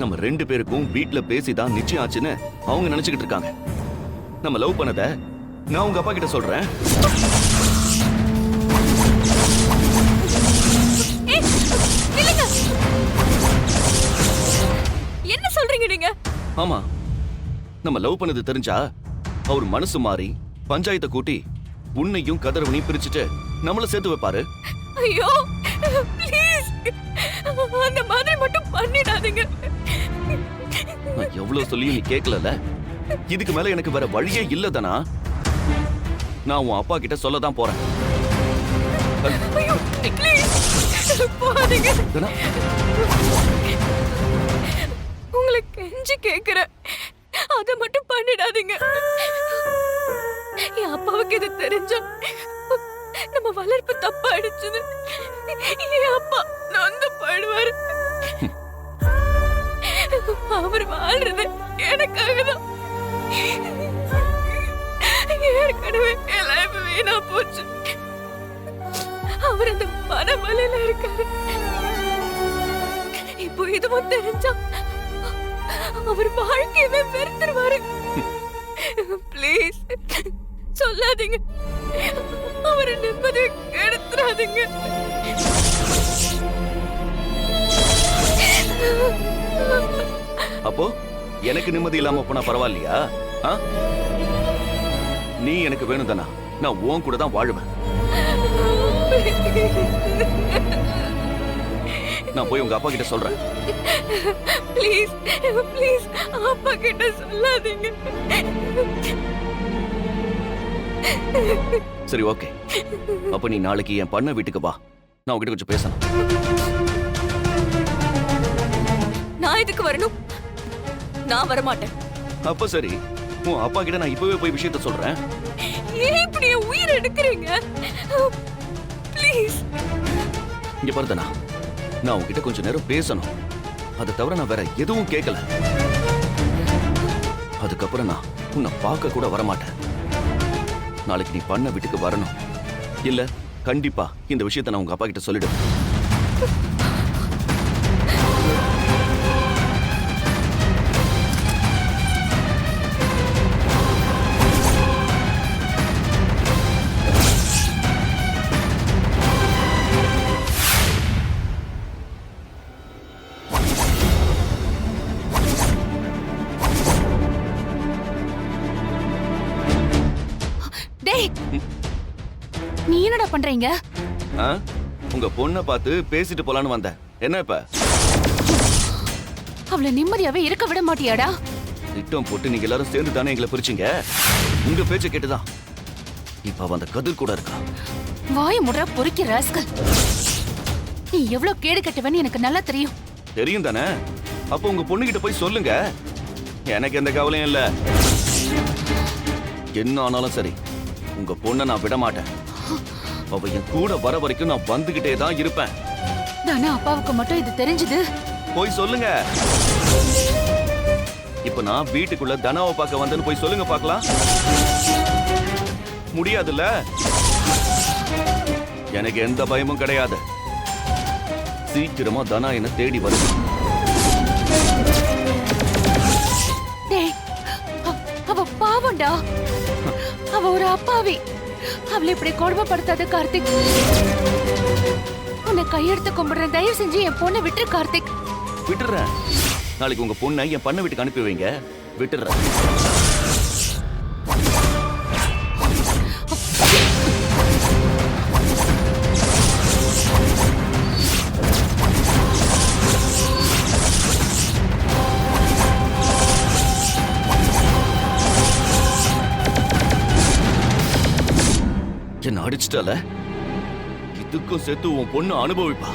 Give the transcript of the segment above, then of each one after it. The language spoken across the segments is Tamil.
நம்ம 2 பேருக்கும் வீட்ல பேசிதான் நிச்சயம் ஆச்சுன்னு அவங்க நினைச்சுக்கிட்டு இருக்காங்க. நம்ம லவ் பண்ணத நான் உங்க அப்பா கிட்ட சொல்றேன். என்ன சொல்றீங்க நீங்க? ஆமா, நம்ம லவ் பண்ணது தெரிஞ்சா அவர் மனசு மாறி பஞ்சாயத்தை கூட்டி உன்னையும் கதிரவனையும் பிரிச்சுட்டு நம்மள சேர்த்து வைப்பாரு. ஐயோ ப்ளீஸ், அந்த மாதிரி மட்டும் பண்ணிடாதீங்க. நான் எவ்வளவு சொல்லியும் நீ கேட்கலல. இதுக்கு மேல எனக்கு வேற வழியே இல்லதானா. நான் உன் அப்பா கிட்ட சொல்லதான் போறேன். ஐயோ ப்ளீஸ் போகாதீங்க. உங்களை கெஞ்சி கேக்குறேன், அத மட்டும் பண்ணிடாதீங்க. என் அப்பாவுக்கு இது தெரிஞ்சா நம்ம வளர்ப்பு தப்பாயிடுச்சுன்னு என் அப்பா நொந்து போயிடுவாரு. அவர் வாழ்றது எனக்காக தான். ஏற்கனவே என் லைஃப் வீணா போச்சு. அவர் அந்த மனவலையில இருக்காரு. இப்போ இதுவும் தெரிஞ்சா அவர் வாழ்க்கையவே வெறுத்துருவாரு. ப்ளீஸ் சொல்லாதீங்க, அவரை நிம்மதி கெடுத்துறாதீங்க. அப்போ எனக்கு நிம்மதி இல்லாம போனா பரவாயில்லையா? நீ எனக்கு வேணும் தானா? நான் உன் கூட தான் வாழுவேன். நான் போய் உங்க அப்பா கிட்ட சொல்றேன். ப்ளீஸ் ப்ளீஸ் அப்பா கிட்ட சொல்லாதீங்க. சரி ஓகே, அப்ப நீ நாளைக்கு என் பண்ண வீட்டுக்கு வா. நான் உங்ககிட்ட கொஞ்சம் பேசணும். நான் இதுக்கு வரணும்? நான் வரமாட்டேன். அப்ப சரி, உன் அப்பா கிட்ட நான் இப்பவே போய் விஷயத்த சொல்றேன். ஏன் இப்படி என் உயிரை எடுக்கிறீங்க? ப்ளீஸ். இங்க பாருதனா, நான் உன்கிட்ட கொஞ்ச நேரம் பேசணும். அதை தவிர நான் வேற எதுவும் கேட்கல. அதுக்கப்புறம் நான் உன்னை பார்க்க கூட வரமாட்டேன். நாளைக்கு நீ பண்ண வீட்டுக்கு வரணும். இல்ல கண்டிப்பா இந்த விஷயத்தை நான் உங்க அப்பா கிட்ட சொல்லிடுவேன். நீ என்னடா பண்றீங்க? உங்க பொண்ணை பார்த்து பேசிட்டு போலான்னு வந்தேன். என்ன இப்ப? அவளை நிம்மதியாவே இருக்க விட மாட்டியாடா? திட்டம் போட்டு நீங்க எல்லாரும் சேர்ந்து தானே எங்களை பிரிச்சீங்க. உங்க பேச்ச கேட்டுதான் இப்ப அவ அந்த கதிர் கூட இருக்கா. வாய முடுற பொறுக்கி ராஸ்கல். நீ எவ்வளவு கேடு கட்டவன்னு எனக்கு நல்லா தெரியும். தெரியும் தானே? அப்ப உங்க பொண்ணுகிட்ட போய் சொல்லுங்க. எனக்கு எந்த கவலையும் இல்ல. என்ன ஆனாலும் சரி, உங்க பொண்ணை நான் விட மாட்டேன். அவ என் கூட வர வரைக்கும் நான் வந்துகிட்டே தான் இருப்பேன். தானே அப்பாவுக்கு மட்டும் இது தெரிஞ்சது? போய் சொல்லுங்க. இப்ப நான் வீட்டுக்குள்ள தனாவை பார்க்க வந்தேன்னு போய் சொல்லுங்க பார்க்கலாம். முடியாதுல்ல? எனக்கு எந்த பயமும் கிடையாது. சீக்கிரமா தனா என்ன தேடி வருது. அவ பாவம்டா. அவ ஒரு அப்பாவி. அவளை இப்படி கொடுமைப்படுத்தாத கார்த்திக். உன்னை கையெடுத்து கும்பிடுறேன், தயவு செஞ்சு என் பொண்ணை விட்டுரு கார்த்திக். விட்டுறேன். நாளைக்கு உங்க பொண்ணை என் பண்ண வீட்டுக்கு அனுப்பி வைங்க. விட்டுறேன். என்ன அடிச்சிட்டால? இதுக்கும் சேர்த்து உன் பொண்ணு அனுபவிப்பா.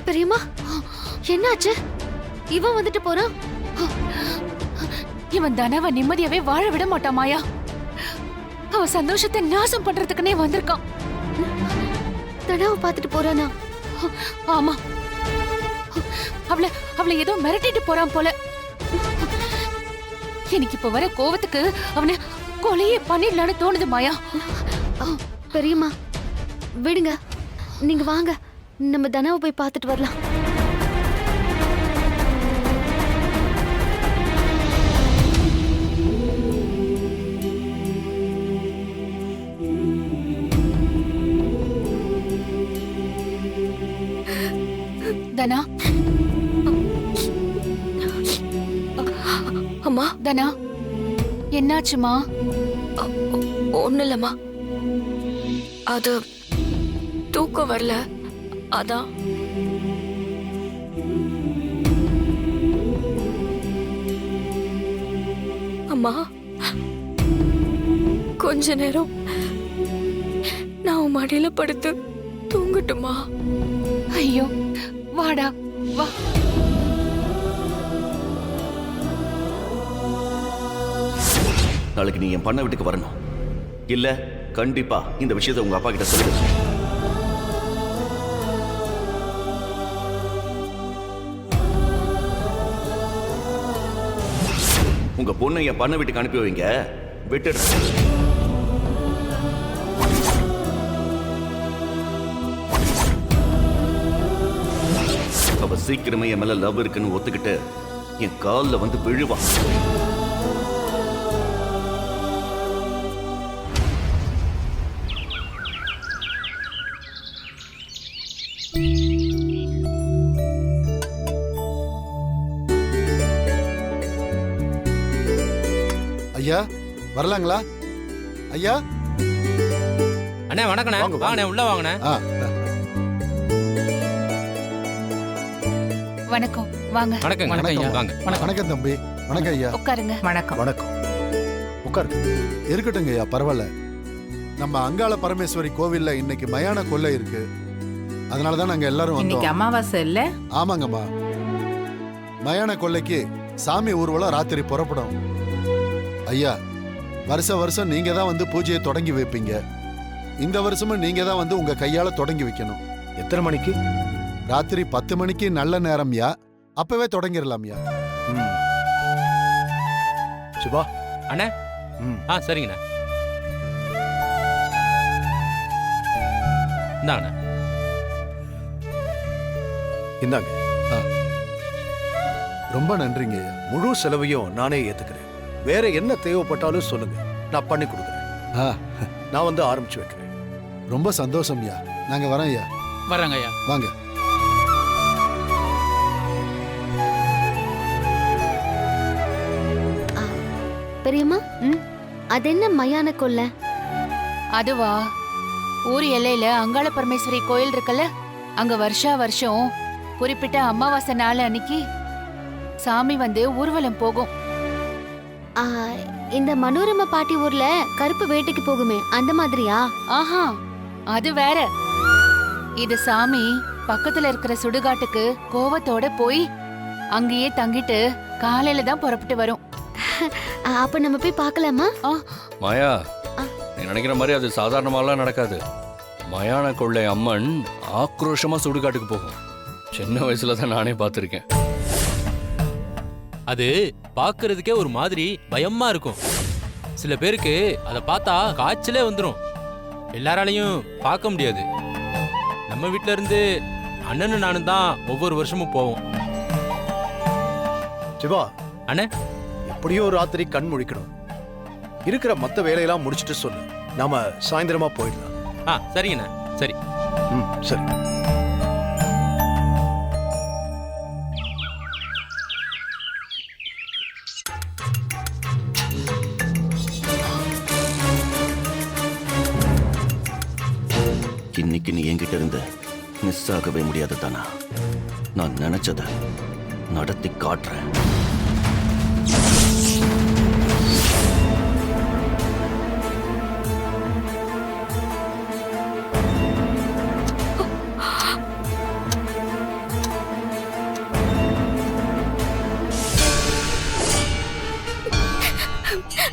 பெரியம்மா, என்னாச்சு? இவன் வந்துட்டு போறான். இவன் தனவ நிம்மதியாவே வாழ விட மாட்டான் மாயா. அவ சந்தோஷத்தை நாசம் பண்றதுக்குனே வந்திருக்கான். தனவ பாத்துட்டு போறானா? ஆமா, அவளை ஏதோ மிரட்டிட்டு போறான் போல. எனக்கு இப்ப வர கோவத்துக்கு அவனை கொலையே பண்ணிடலான்னு தோணுது மாயா. பெரியம்மா விடுங்க, நீங்க வாங்க, நம்ம தனாவை போய் பார்த்துட்டு வரலாம். தனா, அம்மா, தனா என்னாச்சுமா? ஒண்ணு இல்லம்மா, அது தூக்கம் வரல, அதான். அம்மா, கொஞ்ச நேரம் நான் உன் மடியில படுத்து தூங்கட்டுமா? ஐயோ வாடா வா. நாளைக்கு நீ என் பண்ண வீட்டுக்கு வரணும். இல்ல கண்டிப்பா இந்த விஷயத்தை உங்க அப்பா கிட்ட சொல்லிடு. உங்க பொண்ணை என் பண்ண வீட்டுக்கு அனுப்பி வைங்க. விட்டுடு. அவ சீக்கிரமே என் மேல லவ் இருக்குன்னு ஒத்துக்கிட்டு என் காலில் வந்து விழுவா. ஐயா வரலாங்களா? ஐயா அண்ணே வணக்கண்ணே. வாங்கண்ணே, உள்ள வாங்கண்ணே. வணக்கம், வாங்க. வணக்கம் ஐயா, வாங்க. வணக்கம் தம்பி. வணக்கம் ஐயா. உட்காருங்க. வணக்கம். வணக்கம். உட்காரு. இருக்கட்டுங்க ஐயா, பரவாயில்ல. நம்ம அங்காள பரமேஸ்வரி கோவில்ல இன்னைக்கு மயான கொள்ளை இருக்கு. அதனாலதான் நாங்க எல்லாரும் இன்னைக்கு வந்தோம். அமாவாசை இல்ல? ஆமாங்கம்மா. மயான கொள்ளைக்கு சாமி ஊர்வலம் ராத்திரி புறப்படும். ஐயா, வருஷம் நீங்க தான் வந்து பூஜையை தொடங்கி வைப்பீங்க. இந்த வருஷமும் நீங்க தான் வந்து உங்க கையால தொடங்கி வைக்கணும். எத்தனை மணிக்கு? ராத்திரி 10 மணிக்கு நல்ல நேரம்யா. அப்பவே தொடங்கிடலாம்யா. சிவா அண்ணே. சரிங்கண்ணே. இந்தாங்கண்ணே. இந்தாங்க. ரொம்ப நன்றிங்க ஐயா. முழு செலவையும் நானே ஏத்துக்கிறேன். வேற என்ன தேவைப்பட்டாலும் சொல்லுங்க, நான் பண்ணி கொடுக்குறேன். நான் வந்து ஆரம்பிச்சு வைக்கிறேன். ரொம்ப சந்தோஷம்யா. நாங்க வரோம் ஐயா. வர்றாங்க ஐயா. வாங்க. பெரியம்மா, அது என்ன மயான கொள்ளை? அதுவா, ஊர் எல்லையில அங்காள பரமேஸ்வரி கோயில் இருக்குல்ல, அங்க வருஷம் குறிப்பிட்ட அமாவாசை நாள் அன்னைக்கு சாமி வந்து ஊர்வலம் போகும். ஆ, இந்த மனோரமா பாட்டி ஊர்ல கருப்பு வேட்டைக்கு போகுமே, அந்த மாதிரியா? ஆஹா, அது வேற. இது சாமி பக்கத்துல இருக்கிற சுடுகாட்டுக்கு கோவத்தோட போய் அங்கேயே தங்கிட்டு காலையில தான் புறப்பட்டு வரும். அப்ப நம்ம போய் பார்க்கலாமா? மாயா, நீ நினைக்கிற மாதிரி அது சாதாரணமாலாம் நடக்காது. மயான கொள்ளை அம்மன் ஆக்ரோஷமா சுடுகாட்டுக்கு போகும். சின்ன வயசுல தான் நானே பார்த்துருக்கேன். அது பார்க்கிறதுக்கே ஒரு மாதிரி பயமா இருக்கும். சில பேருக்கு அதை பார்த்தா காய்ச்சலே வந்துடும். எல்லாராலையும் பார்க்க முடியாது. நம்ம வீட்ல இருந்து அண்ணனும் நானும் தான் ஒவ்வொரு வருஷமும் போவோம். சிவா அண்ணே, எப்படியோ ராத்திரி கண் முழிக்கணும். இருக்கிற மத்த வேலையெல்லாம் முடிச்சிட்டு சொல்லு, நாம சாயந்தரமா போயிடலாம். சரிங்கண்ணே. சரி. சரி. இன்னைக்கு நீ என்கிட்ட இருந்து மிஸ் ஆகவே முடியாது தானா. நான் நினைச்சத நடத்தி காட்டுறேன்.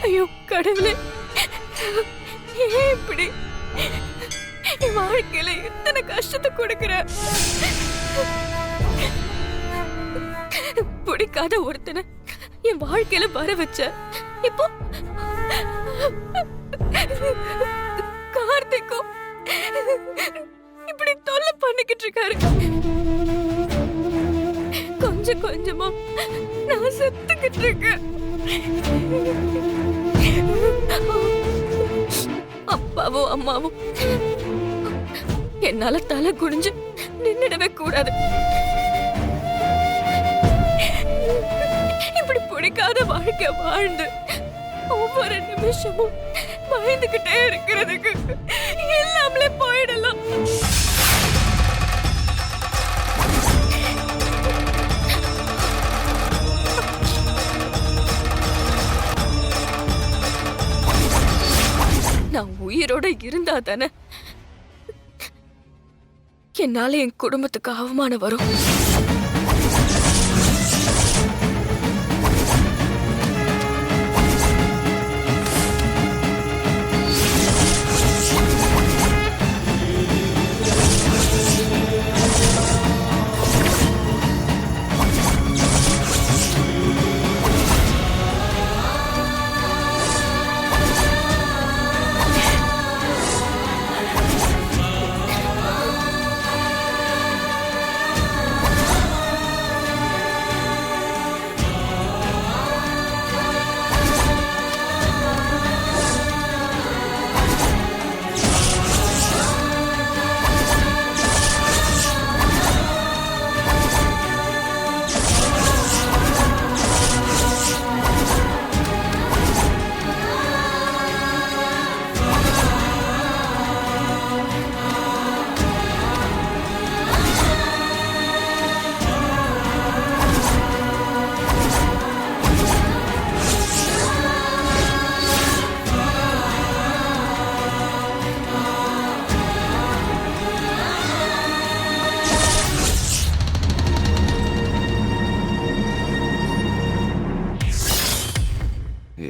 ஐயோ கடவுளே, ஏன் இப்படி என் வாழ்க்கையில எத்தனை கஷ்டத்தை கொடுக்கிற? பிடிக்காத ஒருத்தனை என் வாழ்க்கையில வர வச்ச. இப்போ கார்த்திக்கும் இப்படி தொல்லை பண்ணிக்கிட்டு இருக்காரு. கொஞ்சம் கொஞ்சமா நான் செத்துக்கிட்டு இருக்கேன். அப்பாவும் அம்மாவும் என்னால தலை குனிஞ்சு நின்னுடவே கூடாது. இப்படி பிடிக்காத வாழ்க்கை வாழ்ந்து ஒவ்வொரு நிமிஷமும் பயந்துகிட்டே இருக்கிறதுக்கு எல்லாமே போயிடலாம். நான் உயிரோட இருந்தா தானே என்னால என் குடும்பத்துக்கு அவமானம் வரும்.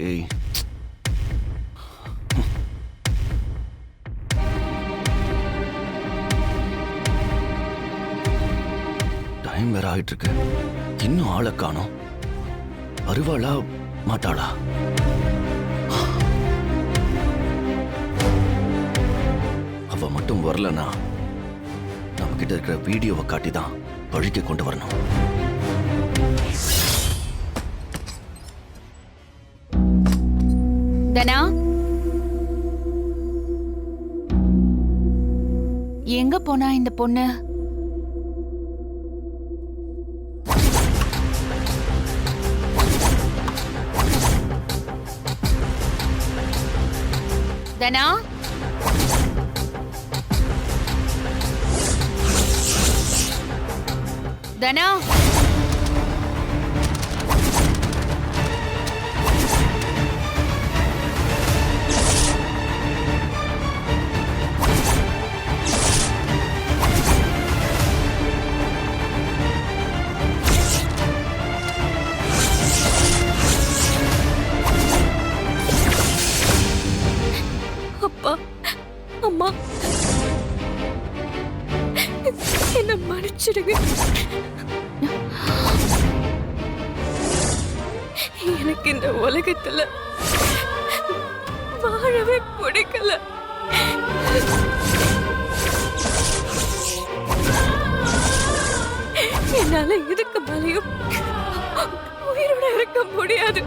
ஏய், டைம் வேற ஆயிட்டு இருக்கு. இன்னும் ஆளை காணோம். வருவாளா மாட்டாளா? அவ மட்டும் வரலனா நம்ம கிட்ட இருக்கிற வீடியோவை காட்டிதான் வழிக்கு கொண்டு வரணும். தனா, எங்க போனா இந்த பொண்ணு? தனா, தனா, அப்பா அம்மா என்ன மன்னிச்சிடுங்க. எனக்கு இந்த உலகத்துல வாழவே பிடிக்கல. என்னால இதுக்கு மேலேயும் உயிரோட இருக்க முடியாது.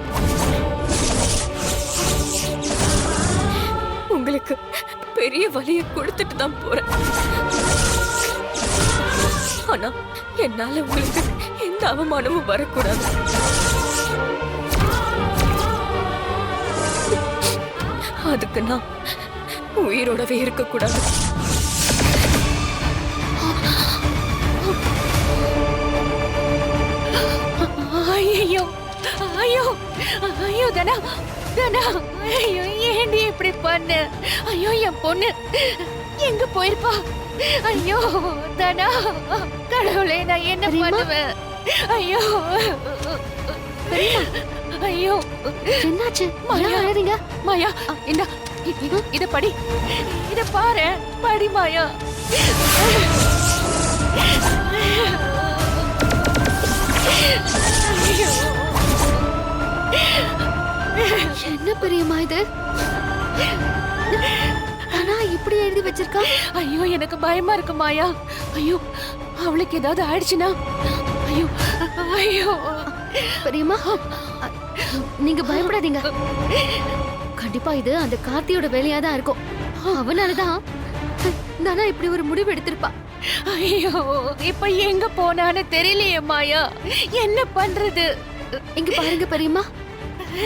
உங்களுக்கு பெரிய வலியை கொடுத்துட்டு தான் போறேன். ஆனா என்னால உங்களுக்கு எந்த அவமானமும் வரக்கூடாது. அதுக்கு நான் உயிரோடவே இருக்கக்கூடாது. ஐயோ ஐயோ ஐயோ தனா, தனா, ஐயோ ஏண்டி இப்படி பண்ண? ஐயோ என் பொண்ணு எங்க போயிருப்பா? ஐயோ தனா, கடவுளே நான் என்ன பண்ணுவேன்? ஐயோ ஐயோ என்னாச்சு? மாயா, ஏன் அழறீங்க? மாயா இந்த இத படி, இத பாரு, படி மாயா. என்ன பெரியம்மா இது? ஆனா இப்படி எழுதி வச்சிருக்கா? ஐயோ எனக்கு பயமா இருக்கு மாயா. ஐயோ அவளுக்கு ஏதாவது ஆயிடுச்சுன்னா ஐயோ ஐயோ. பெரியம்மா நீங்க பயப்படாதீங்க. கண்டிப்பா இது அந்த கார்த்தியோட வேலையா தான் இருக்கும். அவனாலதான் தானா இப்படி ஒரு முடிவு எடுத்திருப்பா. ஐயோ இப்ப எங்க போனான்னு தெரியலையே மாயா. என்ன பண்றது? இங்க பாருங்க பெரியம்மா,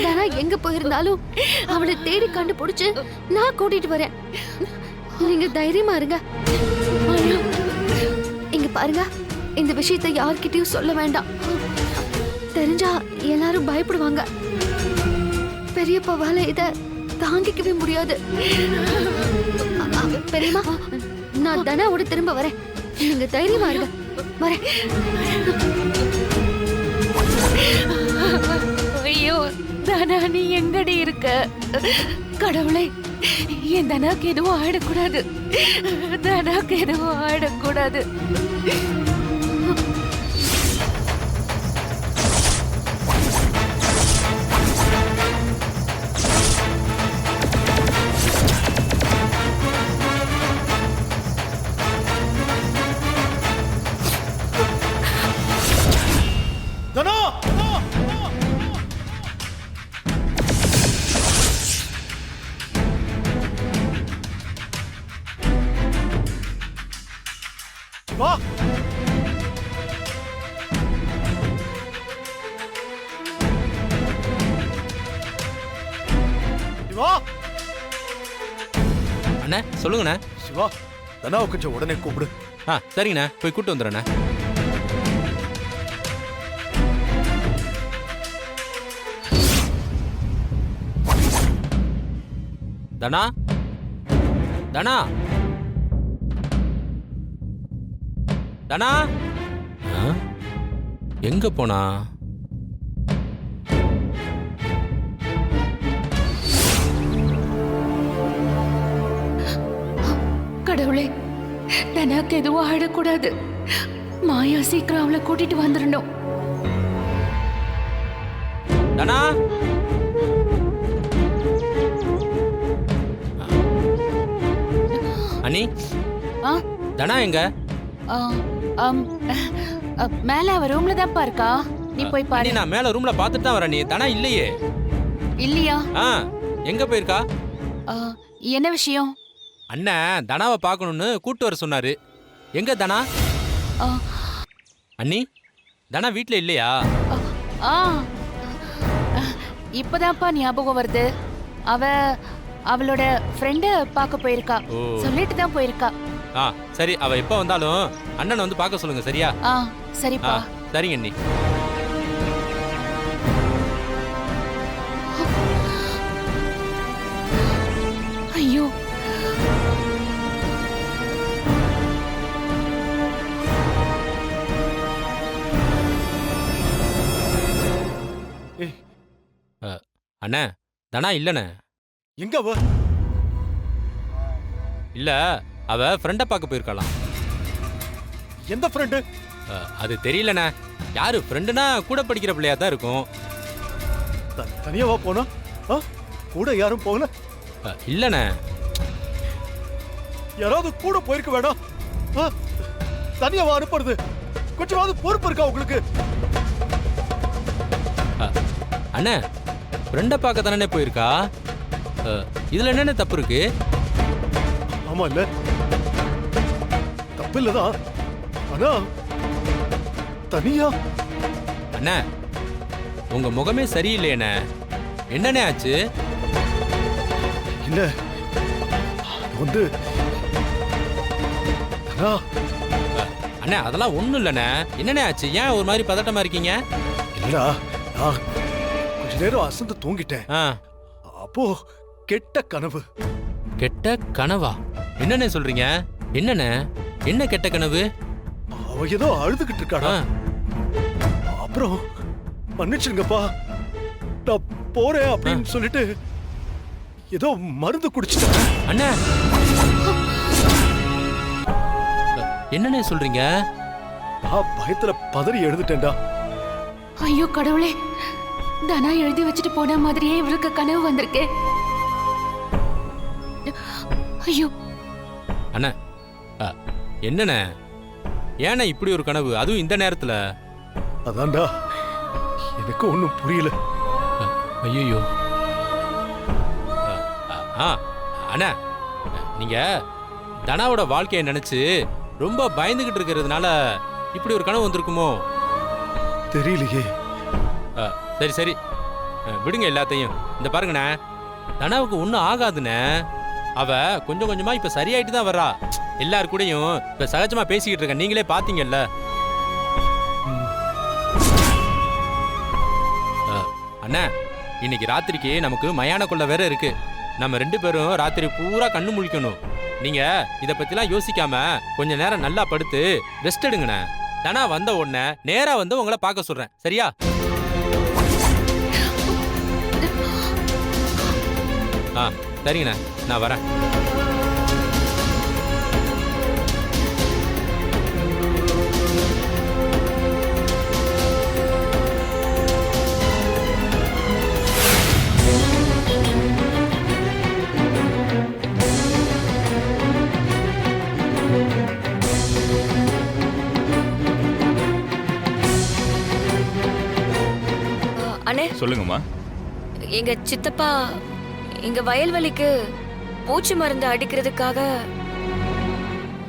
தானா எங்க போயிருந்தாலும் அவளை தேடி கண்டுபிடிச்சு நான் கூட்டிட்டு வரேன். நீங்க தைரியமா இருங்க. மாயா இங்க பாருங்க, இந்த விஷயத்தை யார்கிட்டயும் சொல்ல வேண்டாம். தெரிஞ்சா எல்லாரும் பயப்படுவாங்க. பெரியப்பாவால இத தாங்கிக்கவே முடியாது. பெரியம்மா நான் தனாவோட திரும்ப வரேன். நீங்க தைரியமா இருங்க. வரேன். ஐயோ தனா நீ எங்கடி இருக்க? கடவுளே என் தனாக்கு எதுவும் ஆயிடக்கூடாது. தனாக்கு எதுவும் ஆயிடக்கூடாது. தனா வா. சிவா, அண்ணே சொல்லுங்கண்ணே. சிவா, தனாவை கொஞ்சம் உடனே கூப்பிடு. ஆ சரிங்கண்ணே, போய் கூட்டு வந்துடுறேண்ணே. தனா தனா தனா ஆ? எங்க போனா? கடவுளே தனாக்கு எதுவும் ஆயிடக்கூடாது. மாயா சீக்கிரம் அவளை கூட்டிட்டு வந்துடணும். தனா அண்ணி, ஆ தனா எங்க? ஆ, ஆம், மேல அவ ரூம்ல தான்ப்பா இருக்கா. நீ போய் அண்ணி, பாரு. நான் மேல ரூம்ல பார்த்துட்டு தான் வரேன். நீ தனா இல்லையே. இல்லையா? ஆ எங்க போயிருக்கா? ஆ, என்ன விஷயம்? அண்ணன் தனாவை பார்க்கணும்னு கூட்டு வர சொன்னாரு. எங்க தனா? ஆ, அண்ணி, தனா வீட்ல இல்லையா? ஆ, இப்பதான்ப்பா ஞாபகம் வருது. அவ அவளோட ஃப்ரெண்ட பார்க்க போயிருக்கா. ஓ. சொல்லிட்டு தான் போயிருக்கா. ஆ சரி, அவ எப்ப வந்தாலும் அண்ணனை வந்து பார்க்க சொல்லுங்க, சரியா? ஆ ஆ சரிப்பா. சரிங்க அண்ணி. ஐயோ ஏய், அண்ணே தனா இல்லண்ணே. எங்க அவ? இல்ல, அவ ஃப்ரெண்ட பார்க்க போயிருக்கலாம். எந்த ஃப்ரெண்டு? அது தெரியலண்ணே. யாரு ஃப்ரெண்டுனா கூட படிக்கிற பிள்ளையா தான் இருக்கும். தனியாவா போனா? ஆ? கூட யாரும் போகல? இல்லண்ணே. யாராவது கூட போயிருக்க வேண்டாம்? ஆ? தனியாவா அனுப்புறது? கொஞ்சமாவது பொறுப்பு இருக்கா உங்களுக்கு? அண்ணே ஃப்ரெண்ட பார்க்க தானே போயிருக்கா. இதுல என்னென்ன தப்பு இருக்கு? ஆமா இல்ல, தப்பு இல்லதான். ஆனா தனியா? அண்ணே உங்க முகமே சரியில்லையண்ணே. என்னண்ணே ஆச்சு? இல்ல வந்து தனா, அண்ணே அதெல்லாம் ஒண்ணும் இல்லண்ணே. என்னண்ணே ஆச்சு? ஏன் ஒரு மாதிரி பதட்டமா இருக்கீங்க? இல்லடா, நான் கொஞ்ச நேரம் அசந்து தூங்கிட்டேன். ஆ, அப்போ கெட்ட கனவு. கெட்ட கனவா? என்னண்ணே சொல்றீங்க? என்னண்ணே, என்ன கெட்ட கனவு? அவ ஏதோ அழுதுகிட்டு இருக்காடா. ஆ, அப்புறம் மன்னிச்சுங்கப்பா, நான் போறேன் அப்படின்னு சொல்லிட்டு ஏதோ மருந்து குடிச்சிட்டேன். அண்ணே என்னண்ணே சொல்றீங்க? நான் பயத்துல பதறி எழுந்துட்டேன்டா. ஐயோ கடவுளே, தனா எழுதி வச்சுட்டு போன மாதிரியே இவருக்கு கனவு வந்திருக்கே. ஐயோ அண்ணா என்னண்ணே ஏண்ணே இப்படி ஒரு கனவு அதுவும் இந்த நேரத்துல? அதான்டா எனக்கு ஒன்றும் புரியல. ஐயோ அண்ணா நீங்க தனாவோட வாழ்க்கையை நினைச்சு ரொம்ப பயந்துகிட்டு இருக்கிறதுனால இப்படி ஒரு கனவு வந்திருக்குமோ? தெரியலையே. சரி சரி விடுங்க எல்லாத்தையும். இந்த பாருங்கண்ணே, தனாவுக்கு ஒன்றும் ஆகாதுண்ணே. அவ கொஞ்சம் கொஞ்சமா இப்ப சரியாயிட்டு தான் வர்றா. எல்லாரு கூடயும் இப்ப சகஜமா பேசிக்கிட்டு இருக்க, நீங்களே பாத்தீங்கல்ல. அண்ணா இன்னைக்கு ராத்திரிக்கு நமக்கு மயான கொள்ள வேற இருக்கு. நம்ம 2 பேரும் ராத்திரி பூரா கண்ணு முழிக்கணும். நீங்க இத பத்திலாம் யோசிக்காம கொஞ்ச நேரம் நல்லா படுத்து ரெஸ்ட் எடுங்கண்ணே. தனா வந்த உடனே நேரா வந்து உங்களை பார்க்க சொல்றேன், சரியா? சரிங்கண்ணா, நான் வரேன். அண்ணே சொல்லுங்கம்மா. எங்க சித்தப்பா எங்க வயல்வெளிக்கு பூச்சி மருந்து அடிக்கிறதுக்காக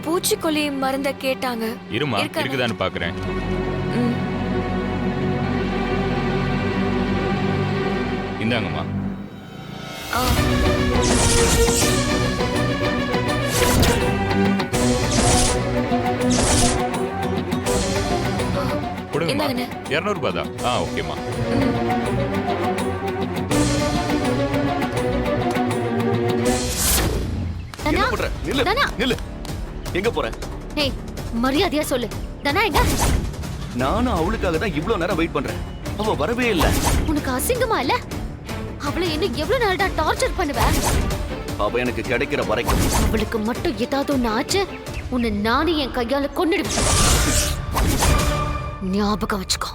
பூச்சிக்கொல்லி மருந்த கேட்டாங்க. இருமா, இருக்காங்க. இருக்குதான்னு பாக்குறேன். ம். இந்தாங்கம்மா. ஆ. கொடுங்கம்மா. இந்தாங்கண்ணே. 200 ரூபாய் தான். ஓகேம்மா. என்ன பண்ற? நில்லு தனா. நில்லு. எங்க போற? ஏய் மரியாதையா சொல்லு, தனா எங்க? நானும் அவளுக்காக தான் இவ்ளோ நேரம் வெயிட் பண்றேன். அவ வரவே இல்ல. உனக்கு அசிங்கமா இல்ல? அவளை இன்னும் எவ்வளவு நாள்டா டார்ச்சர் பண்ணுவ? அவ எனக்கு கிடைக்கிற வரைக்கும். அவளுக்கு மட்டும் ஏதாவது ஒண்ணு ஆச்சு, உன்னை நானே என் கையால கொன்னுடுவேன். ஞாபகம் வச்சுக்கோ.